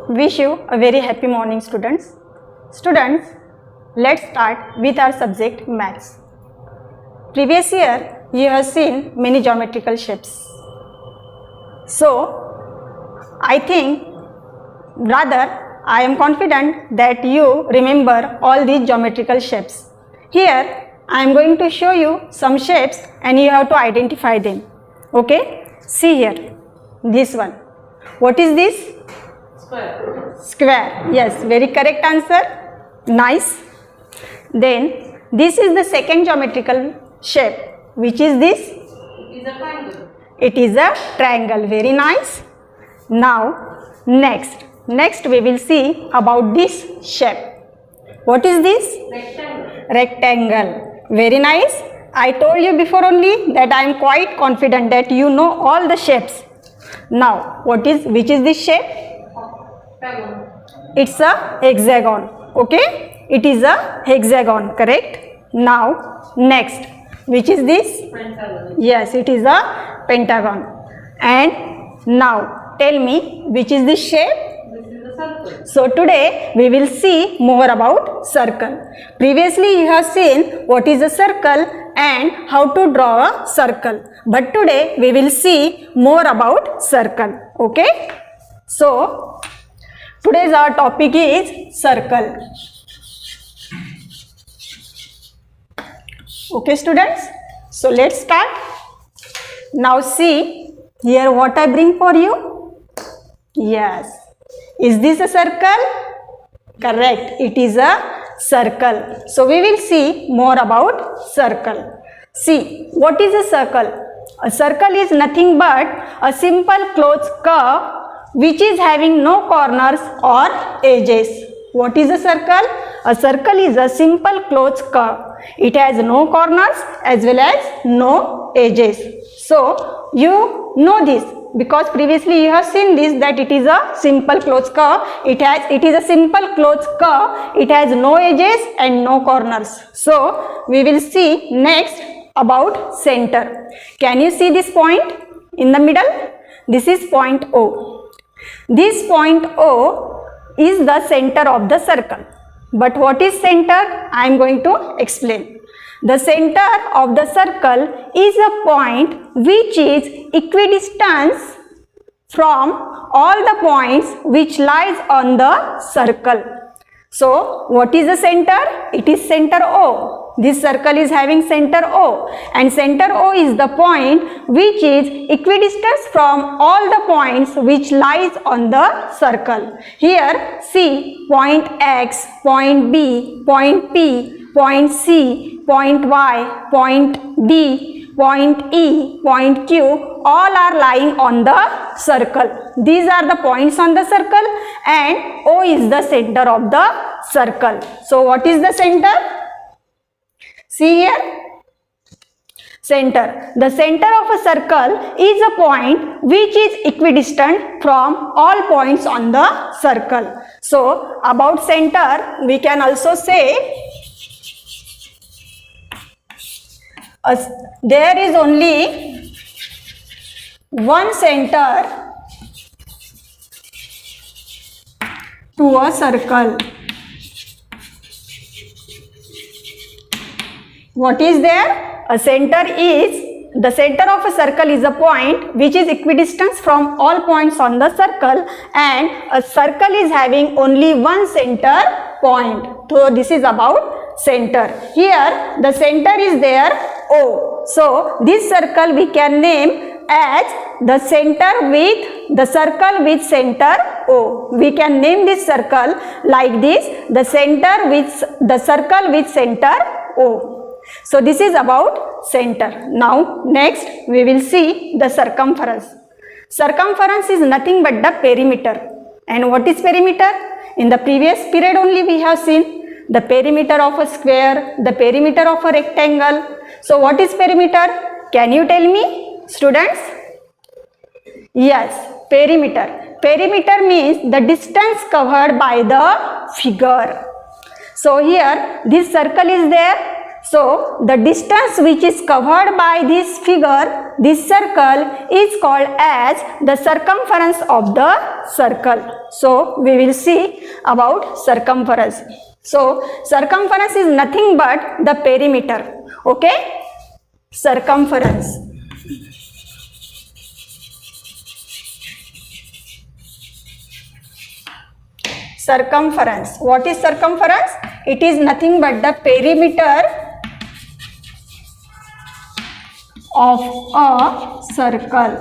wish you a very happy morning, students. Students, let's start with our subject maths. Previous year you have seen many geometrical shapes. So I am confident that you remember all these geometrical shapes. Here I am going to show you some shapes and you have to identify them. Okay? See here, this one. What is this? Square. Square. Yes, very correct answer. Nice. Then this is the second geometrical shape. Which is this? It is a triangle. It is a triangle. Very nice. Now next we will see about this shape. What is this? Rectangle. Rectangle. Very nice. I told you before only that I am quite confident that you know all the shapes. Now which is this shape? Octagon. It's a hexagon. Okay, it is a hexagon, correct? Now next, which is this? Pentagon. Yes, it is a pentagon. And now tell me, which is this shape? This is a circle. So today we will see more about circle. Previously you have seen what is a circle and how to draw a circle. But today we will see more about circle. Okay? So today's our topic is circle. Okay, students? So let's start. Now see here what I bring for you. Yes. Is this a circle? Correct. It is a circle. So we will see more about circle. See, what is a circle? A circle is nothing but a simple closed curve which is having no corners or edges. What is a circle? A circle is a simple closed curve. It has no corners as well as no edges. So you know this because previously you have seen this, that it is a simple closed curve. It is a simple closed curve. It has no edges and no corners. So we will see next about center. Can you see this point in the middle? This is point O. This point O is the center of the circle. But what is center? I am going to explain. The center of the circle is a point which is equidistant from all the points which lies on the circle. So what is the center? It is center O. This circle is having center O, and center O is the point which is equidistant from all the points which lies on the circle. Here see point X, point B, point P, point C, point Y, point D, point E, point Q, all are lying on the circle. These are the points on the circle and O is the center of the circle. So what is the center? See here, center. The center of a circle is a point which is equidistant from all points on the circle. So about center we can also say there is only one center to a circle. What is there? A center is, the center of a circle is a point which is equidistant from all points on the circle, and a circle is having only one center point. So this is about center. Here the center is there O. So this circle we can name as the center with the circle with center O. We can name this circle like this, the center with the circle with center O. So this is about center. Now next we will see the circumference. Circumference is nothing but the perimeter. And what is perimeter? In the previous period only we have seen the perimeter of a square, the perimeter of a rectangle. So what is perimeter? Can you tell me, students? Yes, perimeter. Perimeter means the distance covered by the figure. So here this circle is there. So the distance which is covered by this figure, this circle, is called as the circumference of the circle. So we will see about circumference. So circumference is nothing but the perimeter. Okay, circumference. Circumference. What is circumference? It is nothing but the perimeter of a circle.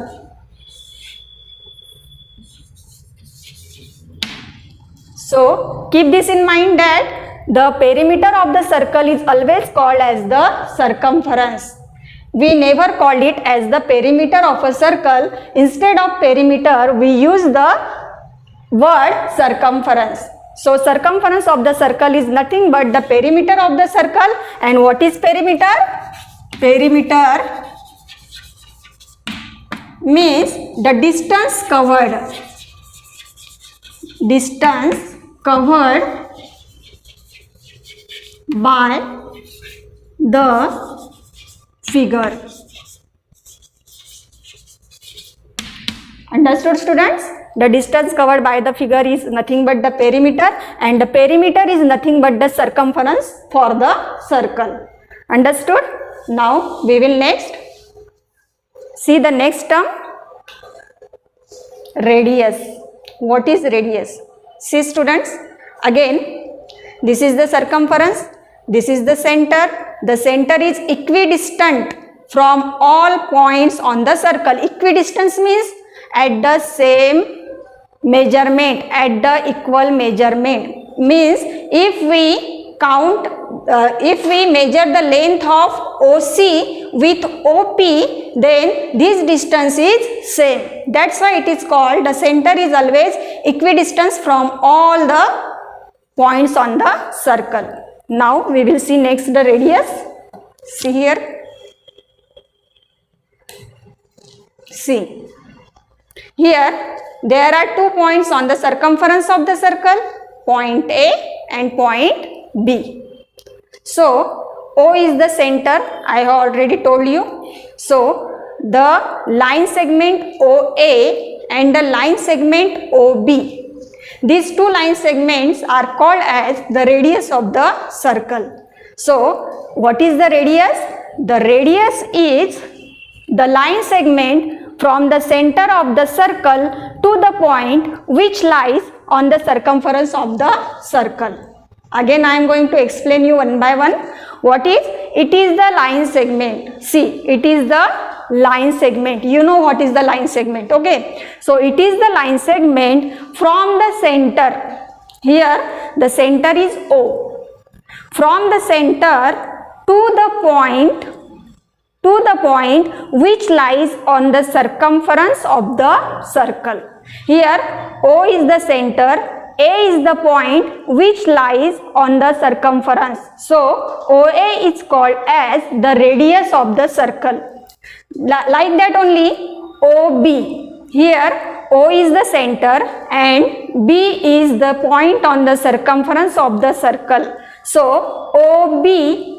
So keep this in mind that the perimeter of the circle is always called as the circumference. We never called it as the perimeter of a circle. Instead of perimeter, we use the word circumference. So circumference of the circle is nothing but the perimeter of the circle. And what is perimeter? Perimeter means the distance covered. Distance covered by the figure. Understood, students? The distance covered by the figure is nothing but the perimeter, and the perimeter is nothing but the circumference for the circle. Understood? Now we will next see the next term, radius. What is radius? See, students, again this is the circumference, this is the center. The center is equidistant from all points on the circle. Equidistance means at the same measurement, at the equal measurement. Means if we count, if we measure the length of OC with OP, then this distance is same. That's why it is called, the center is always equidistant from all the points on the circle. Now we will see next the radius. See here. See. Here there are 2 points on the circumference of the circle, point A and point B. So O is the center, I have already told you. So the line segment OA and the line segment OB, these 2 line segments are called as the radius of the circle. So what is the radius? The radius is the line segment from the center of the circle to the point which lies on the circumference of the circle. Again I am going to explain you one by one. What is? It is the line segment. See, it is the line segment. You know what is the line segment, okay? So it is the line segment from the center. Here the center is O. From the center to the point which lies on the circumference of the circle. Here O is the center, A is the point which lies on the circumference. So OA is called as the radius of the circle. Like that only OB. Here O is the center and B is the point on the circumference of the circle. So OB,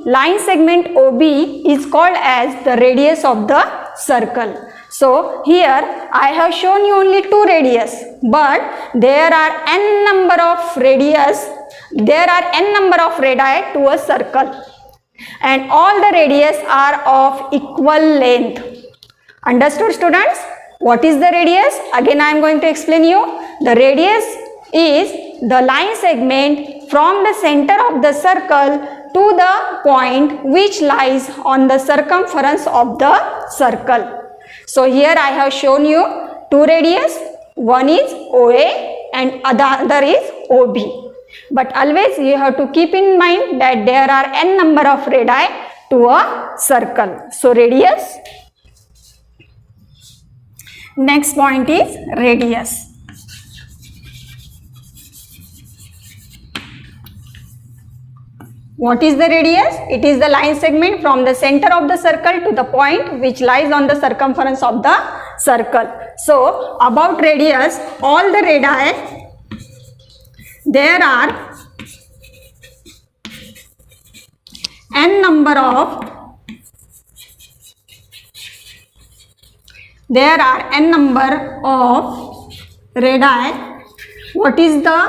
line segment OB is called as the radius of the circle. So here I have shown you only 2 radius, but there are n number of radius, there are n number of radii to a circle, and all the radius are of equal length. Understood, students? What is the radius? Again I am going to explain you. The radius is the line segment from the center of the circle to the point which lies on the circumference of the circle. So here I have shown you 2 radius, one is OA and other is OB. But always you have to keep in mind that there are n number of radii to a circle. So radius. Next point is radius. What is the radius? It is the line segment from the center of the circle to the point which lies on the circumference of the circle. So about radius, all the radii, there are n number of there are n number of radii. What is the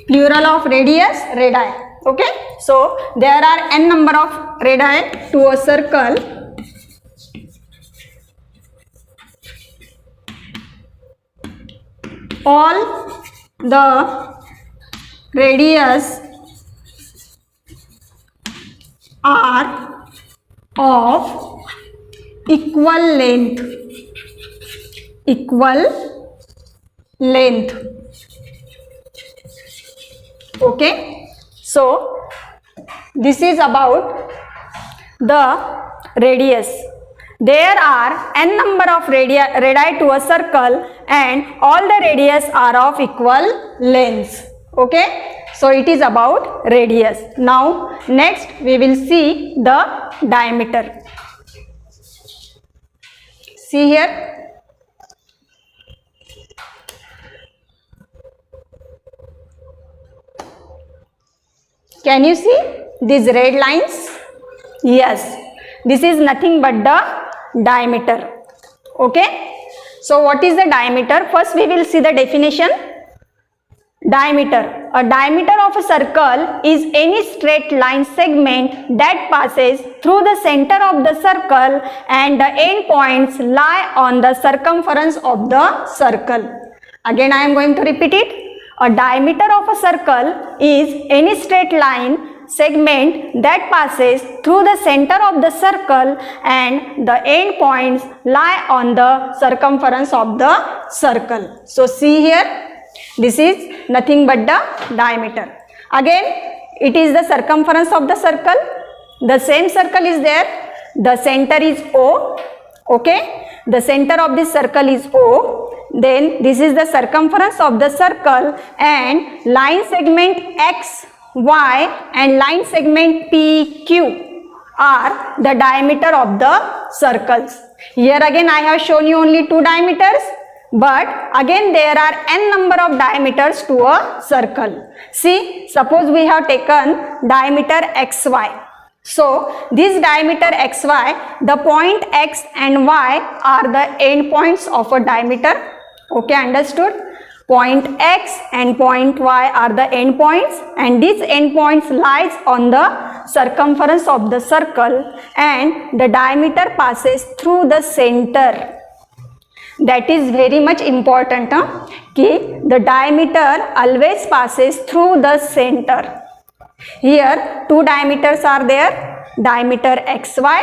plural of radius? Radii. Okay, so there are n number of radii to a circle. All the radius are of equal length. Equal length. Okay, so this is about the radius. There are n number of radii to a circle and all the radius are of equal lengths. Okay, so it is about radius. Now next we will see the diameter. See here, can you see these red lines? Yes, this is nothing but the diameter. Okay, so what is the diameter? First we will see the definition. Diameter. A diameter of a circle is any straight line segment that passes through the center of the circle and the end points lie on the circumference of the circle. Again I am going to repeat it. A diameter of a circle is any straight line segment that passes through the center of the circle and the end points lie on the circumference of the circle. So see here, this is nothing but the diameter. Again it is the circumference of the circle. The same circle is there. The center is O. Okay, the center of this circle is O. Then this is the circumference of the circle and line segment X, Y and line segment PQ are the diameter of the circles. Here again I have shown you only two diameters, but again there are n number of diameters to a circle. See, suppose we have taken diameter XY. So this diameter XY, the point X and Y are the end points of a diameter. Okay, understood? Point X and point Y are the end points and these end points lies on the circumference of the circle and the diameter passes through the center. That is very much important, कि the diameter always passes through the center. Here two diameters are there, diameter XY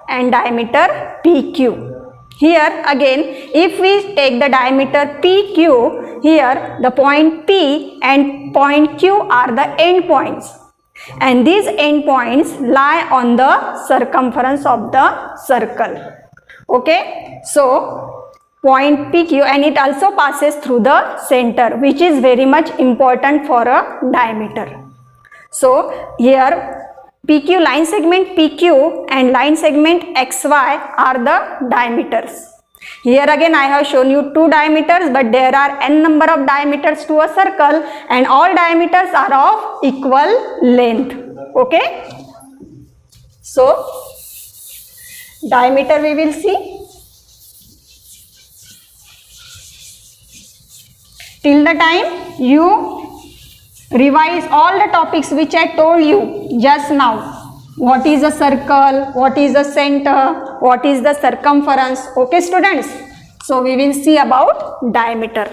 and diameter PQ. Here again if we take the diameter PQ, here the point P and point Q are the end points and these end points lie on the circumference of the circle. Okay, so point PQ and it also passes through the center, which is very much important for a diameter. So here PQ, line segment PQ and line segment XY are the diameters. Here again I have shown you two diameters, but there are n number of diameters to a circle and all diameters are of equal length. Okay, so diameter we will see. Till the time you revise all the topics which I told you just now. What is a circle? What is the center? What is the circumference? Okay, students. So we will see about diameter.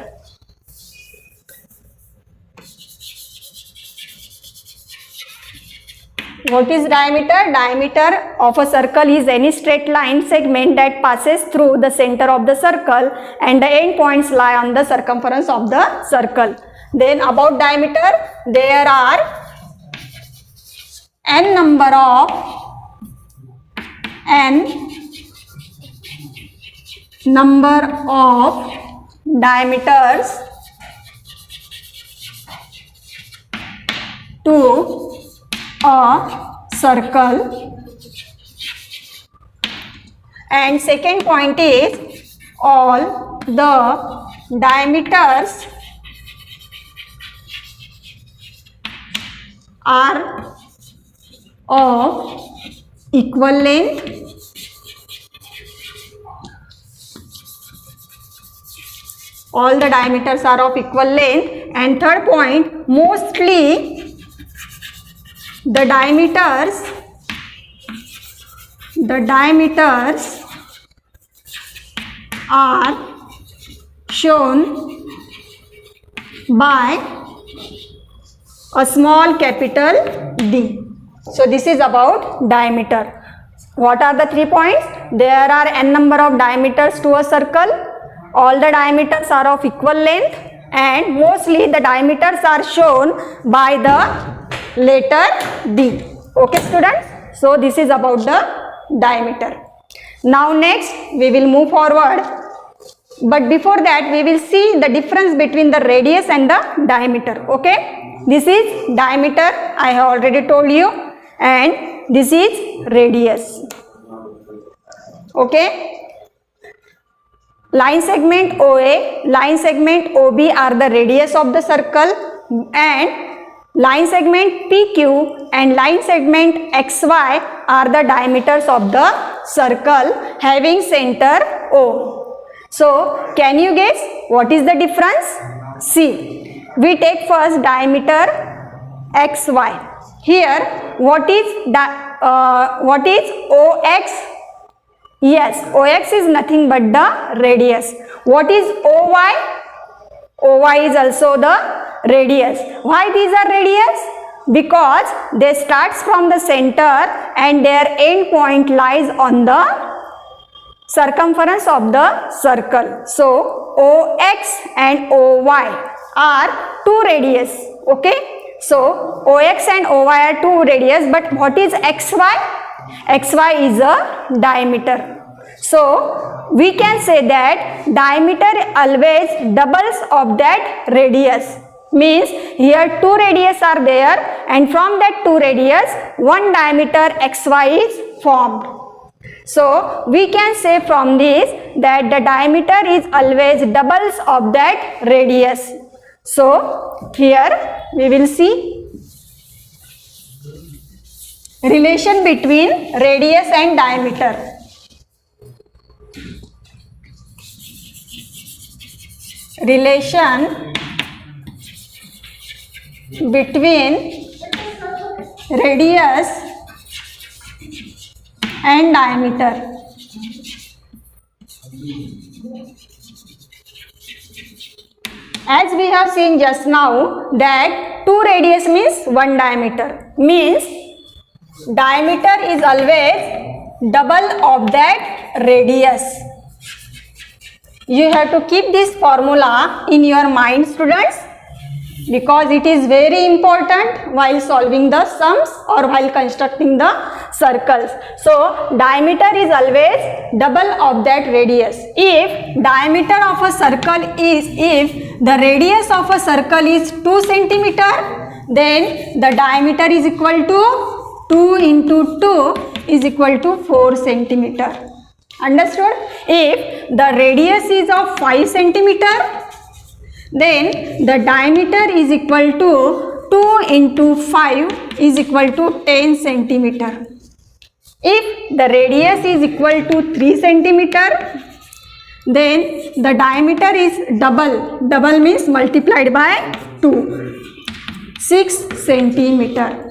What is diameter? Diameter of a circle is any straight line segment that passes through the center of the circle and the end points lie on the circumference of the circle. Then about diameter, there are n number of diameters to a circle, and second point is all the diameters are of equal length all the diameters are of equal length. And third point, mostly the diameters are shown by a small capital D. So this is about diameter. What are the 3 points? There are n number of diameters to a circle. All the diameters are of equal length, and mostly the diameters are shown by the letter D. Okay students? So this is about the diameter. Now next we will move forward, but before that we will see the difference between the radius and the diameter. Okay, this is diameter, I have already told you, and this is radius. Okay, line segment OA, line segment OB are the radius of the circle, and line segment PQ and line segment XY are the diameters of the circle having center O. So can you guess what is the difference? See, we take first diameter XY. Here what is OX? Yes, OX is nothing but the radius. What is OY? OY is also the radius. Why these are radius? Because they starts from the center and their end point lies on the circumference of the circle. So OX and OY are two radius. Okay, so OX and OY are two radius, but what is XY? XY is a diameter. So we can say that diameter always doubles of that radius. Means here two radius are there, and from that two radius one diameter XY is formed. So we can say from this that the diameter is always doubles of that radius. So here we will see relation between radius and diameter. Relation between radius and diameter. As we have seen just now that two radius means one diameter, means diameter is always double of that radius. You have to keep this formula in your mind, students, because it is very important while solving the sums or while constructing the circles. So diameter is always double of that radius. If diameter of a circle is, if the radius of a circle is 2 centimeter, then the diameter is equal to 2 into 2 is equal to 4 centimeter. Understood? If the radius is of 5 centimeter, then the diameter is equal to 2 into 5 is equal to 10 centimeter. If the radius is equal to 3 centimeter, then the diameter is double. Double means multiplied by 2. 6 centimeter.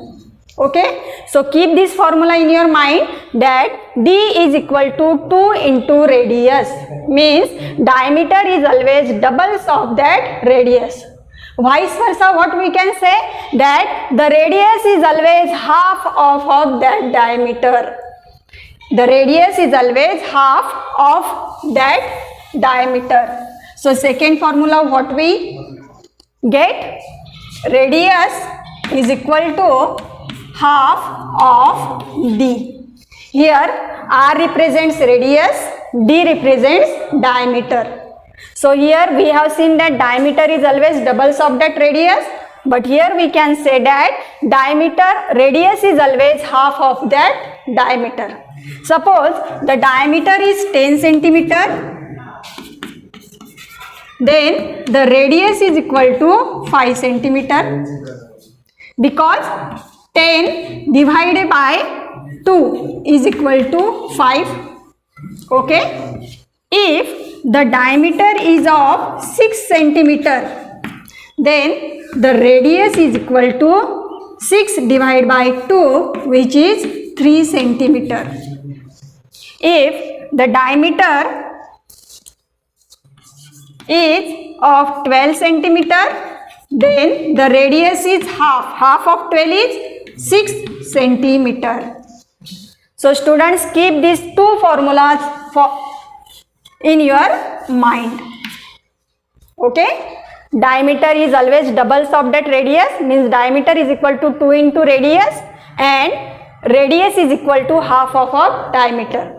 Okay, so keep this formula in your mind that D is equal to 2 into radius, means diameter is always doubles of that radius. Vice versa, what we can say, that the radius is always half of that diameter. The radius is always half of that diameter. So second formula what we get, radius is equal to half of D. Here R represents radius, D represents diameter. So here we have seen that diameter is always doubles of that radius, but here we can say that radius is always half of that diameter. Suppose the diameter is 10 centimeter, then the radius is equal to 5 centimeter. Because 10 divided by 2 is equal to 5. Okay. If the diameter is of 6 centimeter, then the radius is equal to 6 divided by 2, which is 3 centimeter. If the diameter is of 12 centimeter, then the radius is half of 12 is 6 centimeter. So students, keep these two formulas in your mind. Okay, diameter is always doubles of that radius, means diameter is equal to 2 into radius, and radius is equal to half of a diameter.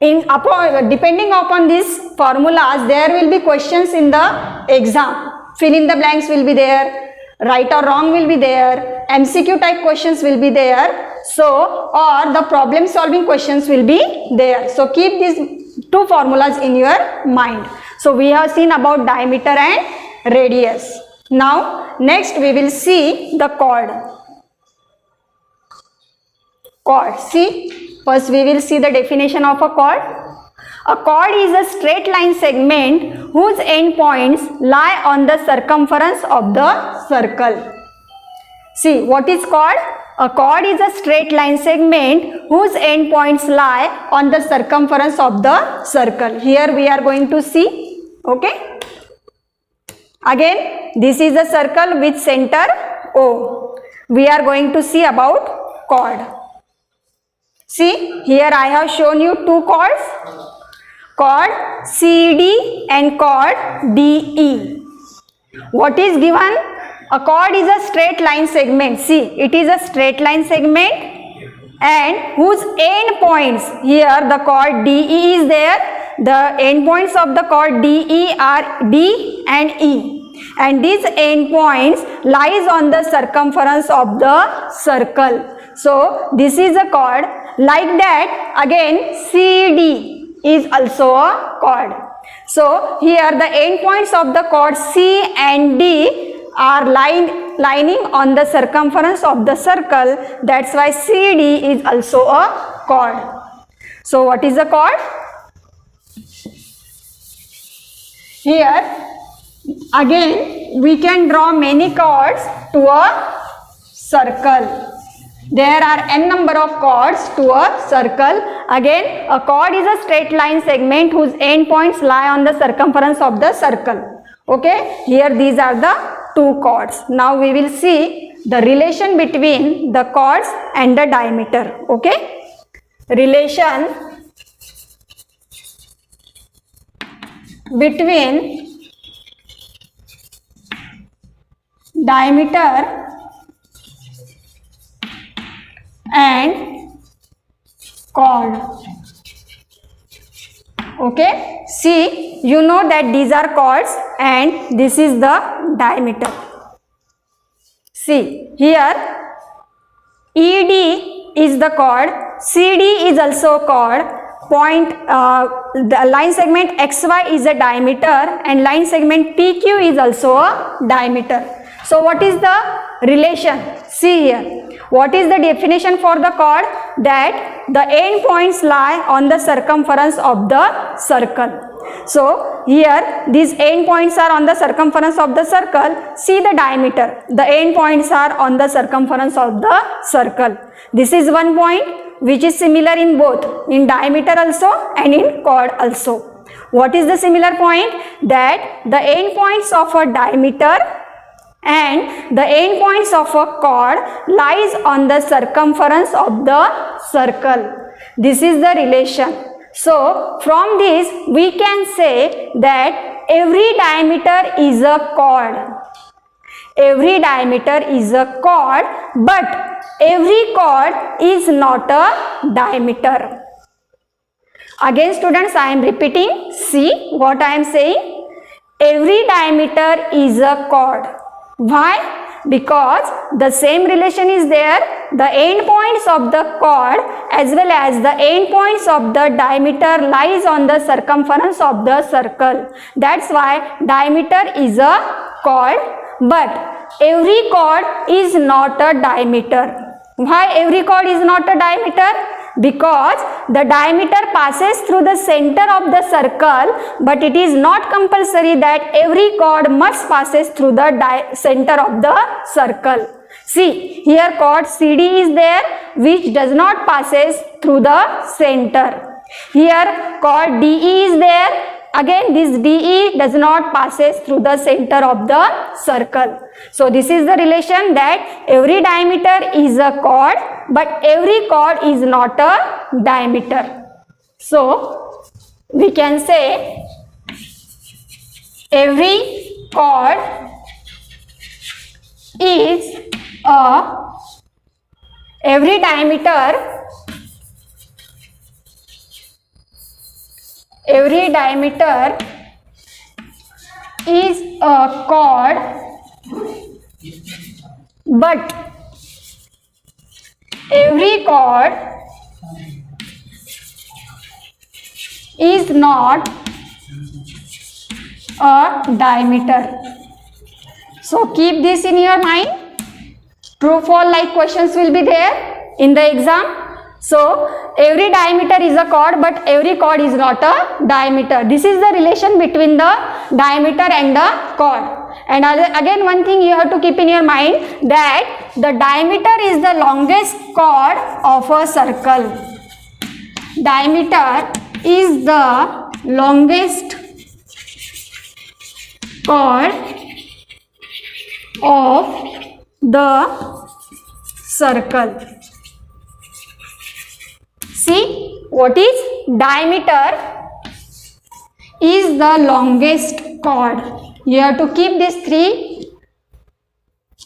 Depending upon these formulas, there will be questions in the exam. Fill in the blanks will be there, right or wrong will be there, MCQ type questions will be there, so or the problem solving questions will be there. So keep these two formulas in your mind. So we have seen about diameter and radius. Now next we will see the chord. Chord. See, first we will see the definition of a chord. A chord is a straight line segment whose endpoints lie on the circumference of the circle. See, what is chord? A chord is a straight line segment whose endpoints lie on the circumference of the circle. Here we are going to see. Okay. Again, this is a circle with center O. We are going to see about chord. See, here I have shown you two chords, chord CD and chord DE. What is given? A chord is a straight line segment. See, it is a straight line segment and whose end points, here the chord DE is there. The end points of the chord DE are D and E, and these end points lies on the circumference of the circle. So this is a chord. Like that, again CD is also a chord. So here the end points of the chord C and D are lining on the circumference of the circle. That's why CD is also a chord. So what is a chord? Here again we can draw many chords to a circle. There are n number of chords to a circle. Again, a chord is a straight line segment whose end points lie on the circumference of the circle. Okay, here these are the two chords. Now we will see the relation between the chords and the diameter. Okay, relation between diameter and chord. Okay, see, you know that these are chords and this is the diameter. See, here ED is the chord, CD is also chord, the line segment XY is a diameter and line segment PQ is also a diameter. So what is the relation? See here. What is the definition for the chord? That the end points lie on the circumference of the circle. So here these end points are on the circumference of the circle. See the diameter. The end points are on the circumference of the circle. This is one point which is similar in both, in diameter also and in chord also. What is the similar point? That the end points of a diameter and the end points of a chord lies on the circumference of the circle. This is the relation. So from this we can say that every diameter is a chord. Every diameter is a chord, but every chord is not a diameter. Again students, I am repeating. See what I am saying. Every diameter is a chord. Why? Because the same relation is there. The end points of the chord as well as the end points of the diameter lies on the circumference of the circle. That's why diameter is a chord, but every chord is not a diameter. Why every chord is not a diameter? Because the diameter passes through the center of the circle, but it is not compulsory that every chord must passes through the center of the circle. See, here chord CD is there, which does not passes through the center. Here chord DE is there. Again, this DE does not passes through the center of the circle. So this is the relation that every diameter is a chord, but every chord is not a diameter. So we can say every chord is every diameter is a chord, but every chord is not a diameter. So keep this in your mind. True false like questions will be there in the exam. So every diameter is a chord, but every chord is not a diameter. This is the relation between the diameter and the chord. And again, one thing you have to keep in your mind, that the diameter is the longest chord of a circle. Diameter is the longest chord of the circle. See, what is diameter is the longest chord. You have to keep these three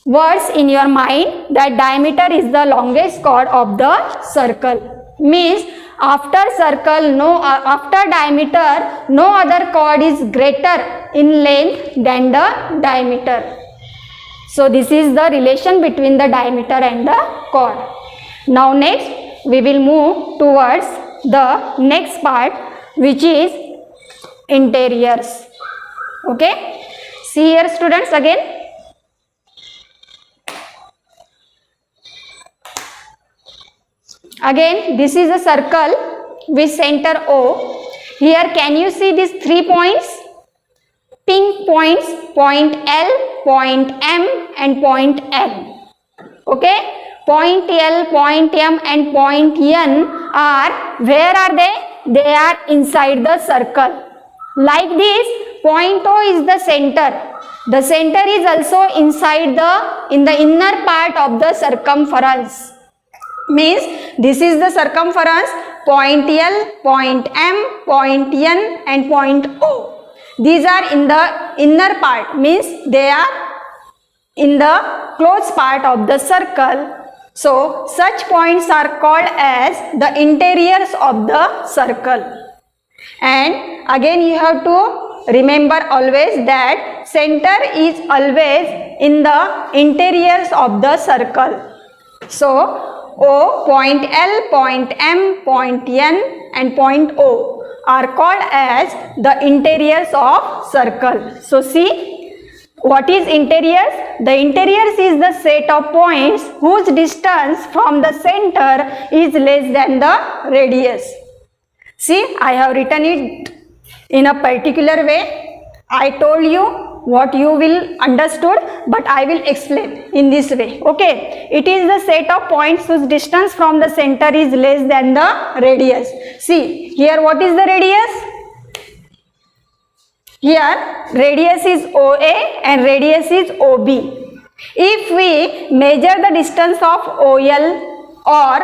words in your mind, that diameter is the longest chord of the circle. Means after circle, after diameter, no other chord is greater in length than the diameter. So this is the relation between the diameter and the chord. Now next we will move towards the next part, which is interiors. Okay, see here students again. Again, this is a circle with center O. Here can you see these 3 points? Pink points, point L, point M and point N. Okay, point L, point M and point N are, where are they? They are inside the circle. Like this, point O is the center. The center is also inside in the inner part of the circumference. Means this is the circumference, point L, point M, point N and point O. These are in the inner part, means they are in the closed part of the circle. So such points are called as the interiors of the circle. And again you have to remember always that center is always in the interiors of the circle. So O, point L, point M, point N and point O are called as the interiors of circle. So see, what is interiors? The interiors is the set of points whose distance from the center is less than the radius. See, I have written it in a particular way. I told you what you will understood, but I will explain in this way. Okay, it is the set of points whose distance from the center is less than the radius. See, here what is the radius? Here radius is OA and radius is OB. If we measure the distance of OL or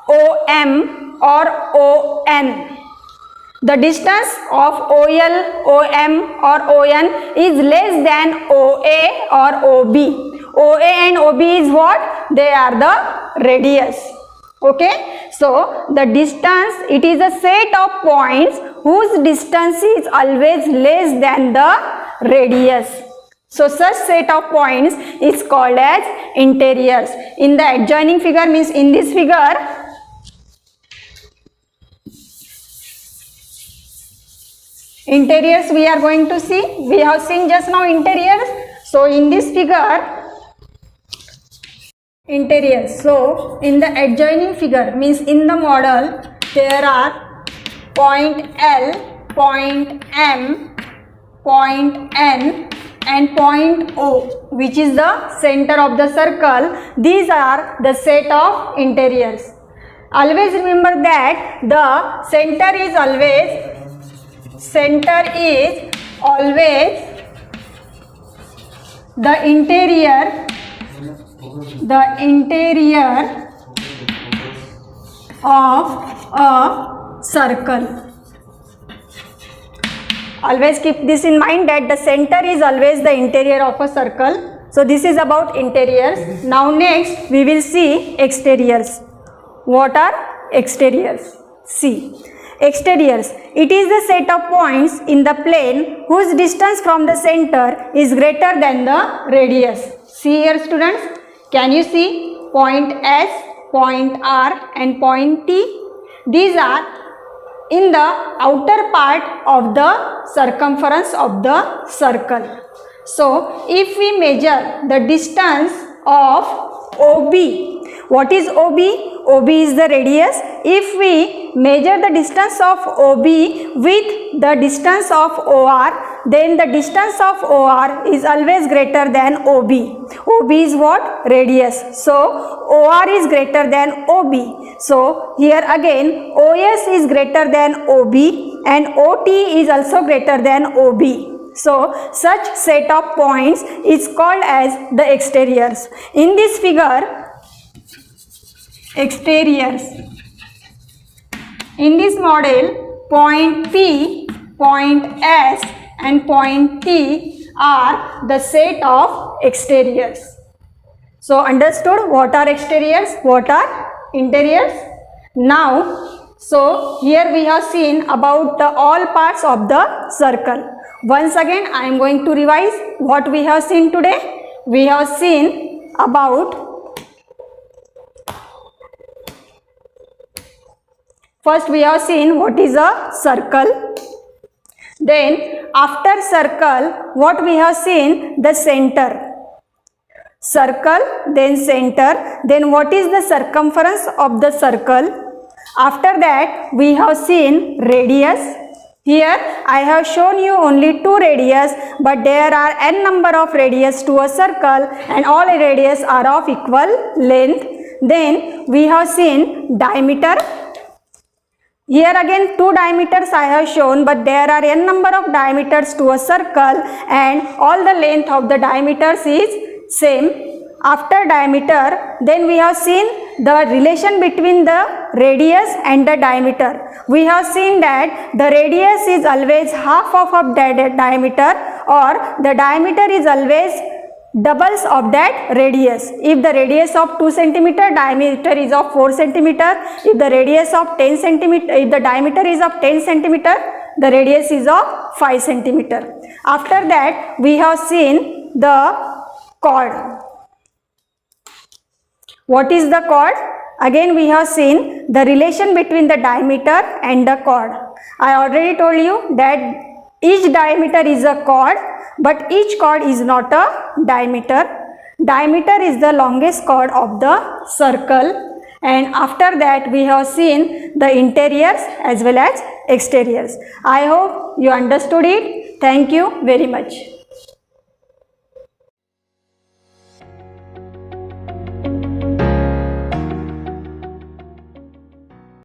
OM or ON, the distance of OL, OM or ON is less than OA or OB. OA and OB is what? They are the radius. Okay. So the distance, it is a set of points whose distance is always less than the radius. So such set of points is called as interiors. In the adjoining figure, means in this figure, interiors we are going to see. We have seen just now interiors. So in this figure interior. So in the adjoining figure, means in the model, there are point L, point M, point N and point O, which is the center of the circle. These are the set of interiors. Always remember that the center is always the interior of a circle. Always keep this in mind that the center is always the interior of a circle. So this is about interiors. Now next we will see exteriors. What are exteriors? See, exteriors. It is the set of points in the plane whose distance from the center is greater than the radius. See here students, can you see point S, point R and point T? These are in the outer part of the circumference of the circle. So if we measure the distance of OB, what is OB? OB is the radius. If we measure the distance of OB with the distance of OR, then the distance of OR is always greater than OB. OB is what? Radius. So OR is greater than OB. So here again OS is greater than OB and OT is also greater than OB. So such set of points is called as the exteriors. In this figure, exteriors. In this model, point P, point S and point T are the set of exteriors. So understood what are exteriors, what are interiors? Now, so here we have seen about the all parts of the circle. Once again I am going to revise what we have seen today. We have seen about, first we have seen what is a circle. Then after circle, what we have seen? The center. Circle, then center, then what is the circumference of the circle? After that we have seen radius. Here I have shown you only two radius, but there are n number of radius to a circle and all radius are of equal length. Then we have seen diameter. Here again two diameters I have shown, but there are n number of diameters to a circle and all the length of the diameters is same. After diameter, then we have seen the relation between the radius and the diameter. We have seen that the radius is always half of the diameter, or the diameter is always doubles of that radius. If the radius of 2 cm, diameter is of 4 cm. If the radius of 10 cm, if the diameter is of 10 cm, the radius is of 5 cm. After that we have seen the chord. What is the chord? Again we have seen the relation between the diameter and the chord. I already told you that each diameter is a chord, but each chord is not a diameter. Diameter is the longest chord of the circle, and after that we have seen the interiors as well as exteriors. I hope you understood it. Thank you very much.